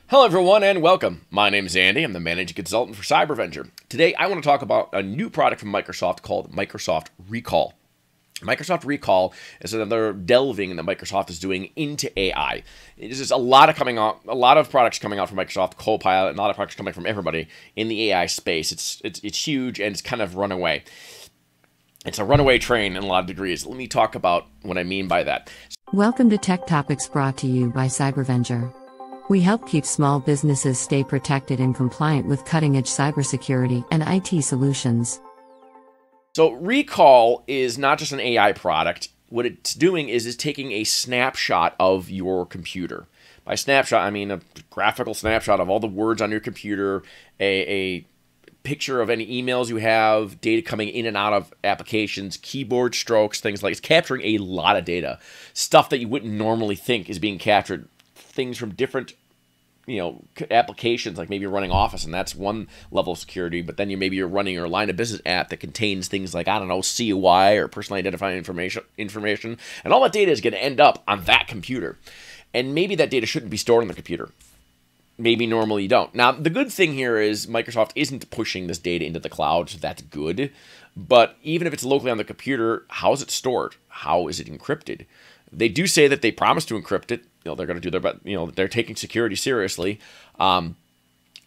Hello everyone and welcome. My name is Andy. I'm the managing consultant for CyberVenture. Today I want to talk about a new product from Microsoft called Microsoft Recall. Microsoft Recall is another delving that Microsoft is doing into AI. There's just a lot of products coming out from Microsoft Copilot, and a lot of products coming from everybody in the AI space. It's huge and it's kind of runaway. It's a runaway train in a lot of degrees. Let me talk about what I mean by that. Welcome to Tech Topics brought to you by CyberVenture. We help keep small businesses stay protected and compliant with cutting-edge cybersecurity and IT solutions. So Recall is not just an AI product. What it's doing is taking a snapshot of your computer. By snapshot, I mean a graphical snapshot of all the words on your computer, a picture of any emails you have, data coming in and out of applications, keyboard strokes, things like it's capturing a lot of data. Stuff that you wouldn't normally think is being captured. Things from different applications, like maybe you're running Office and that's one level of security, but then maybe you're running your line of business app that contains things like, I don't know, CUI or personally identifying information, and all that data is going to end up on that computer. And maybe that data shouldn't be stored on the computer. Maybe normally you don't. Now, the good thing here is Microsoft isn't pushing this data into the cloud, so that's good. But even if it's locally on the computer, how is it stored? How is it encrypted? They do say that they promise to encrypt it. They're going to do their best. They're taking security seriously, and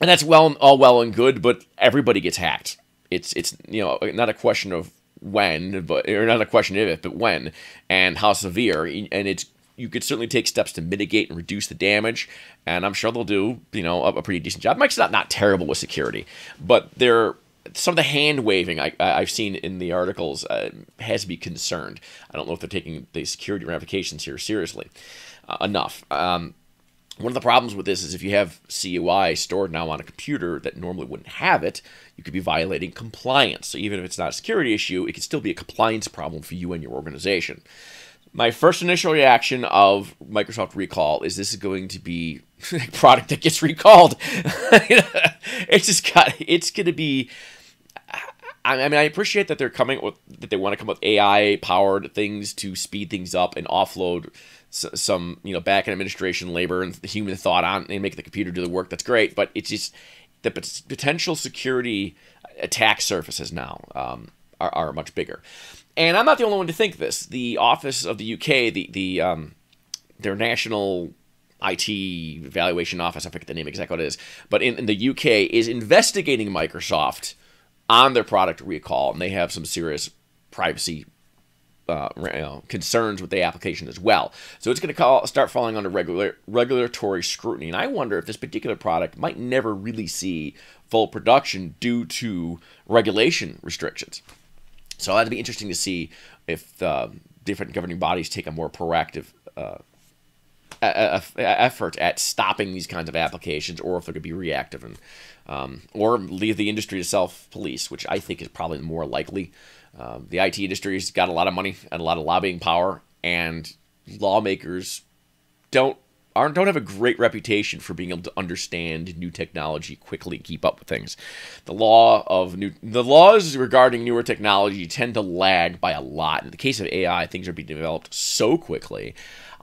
that's all well and good. But everybody gets hacked. It's not a question of when, or not a question of if, but when and how severe. And you could certainly take steps to mitigate and reduce the damage. And I'm sure they'll do a pretty decent job. Microsoft's not terrible with security, but some of the hand waving I've seen in the articles has to be concerned. I don't know if they're taking the security ramifications here seriously enough. One of the problems with this is if you have CUI stored now on a computer that normally wouldn't have it, you could be violating compliance. So even if it's not a security issue, it could still be a compliance problem for you and your organization. My first initial reaction of Microsoft Recall is this is going to be a product that gets recalled. It's going to be. I mean, I appreciate that that they want to come up with AI-powered things to speed things up and offload some back-end administration labor and human thought on and make the computer do the work. That's great, but it's just the potential security attack surfaces now are much bigger. And I'm not the only one to think this. The Office of the UK, their national IT evaluation office, I forget the name exactly what it is, but in the UK is investigating Microsoft on their product Recall, and they have some serious privacy concerns with the application as well. So it's going to start falling under regulatory scrutiny, and I wonder if this particular product might never really see full production due to regulation restrictions. So that'd be interesting to see if different governing bodies take a more proactive effort at stopping these kinds of applications, or if they're going to be reactive and or leave the industry to self-police, which I think is probably more likely. The IT industry's got a lot of money and a lot of lobbying power, and lawmakers don't have a great reputation for being able to understand new technology quickly and keep up with things. The laws regarding newer technology tend to lag by a lot. In the case of AI, things are being developed so quickly.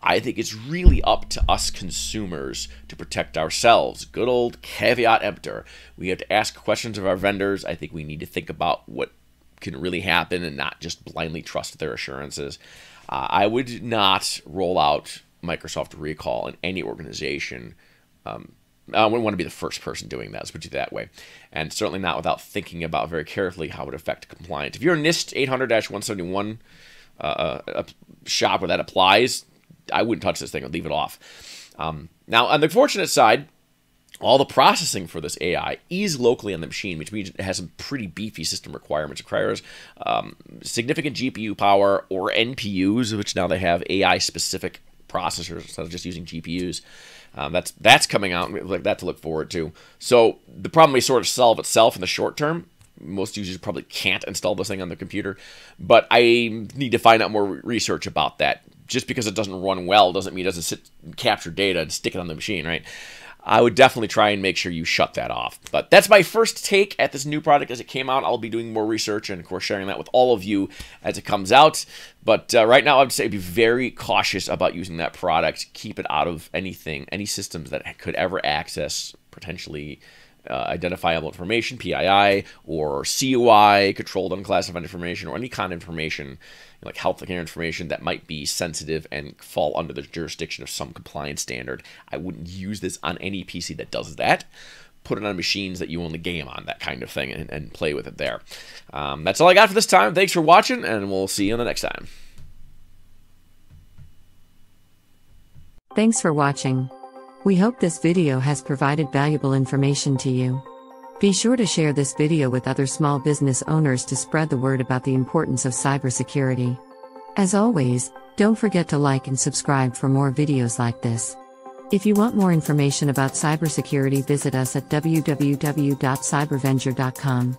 I think it's really up to us consumers to protect ourselves. Good old caveat emptor. We have to ask questions of our vendors. I think we need to think about what can really happen and not just blindly trust their assurances. I would not roll out Microsoft Recall in any organization. I wouldn't want to be the first person doing that. Let's put it that way. And certainly not without thinking about very carefully how it would affect compliance. If you're a NIST 800-171 shop where that applies, I wouldn't touch this thing. I'd leave it off. Now, on the fortunate side, all the processing for this AI is locally on the machine, which means it has some pretty beefy system requirements. It requires significant GPU power or NPUs, which now they have AI-specific processors instead of just using GPUs. That's coming out, like that to look forward to. So the problem may sort of solve itself in the short term. Most users probably can't install this thing on their computer, but I need to find out more research about that. Just because it doesn't run well doesn't mean it doesn't capture data and stick it on the machine, right? I would definitely try and make sure you shut that off. But that's my first take at this new product as it came out. I'll be doing more research and, of course, sharing that with all of you as it comes out. But right now, I would say be very cautious about using that product. Keep it out of anything, any systems that could ever access potentially identifiable information, PII, or COI, controlled unclassified information, or any kind of information, like healthcare information that might be sensitive and fall under the jurisdiction of some compliance standard. I wouldn't use this on any PC that does that. Put it on machines that you only game on, that kind of thing, and play with it there. That's all I got for this time. Thanks for watching, and we'll see you on the next time. Thanks for watching. We hope this video has provided valuable information to you. Be sure to share this video with other small business owners to spread the word about the importance of cybersecurity. As always, don't forget to like and subscribe for more videos like this. If you want more information about cybersecurity, visit us at www.cybervenger.com.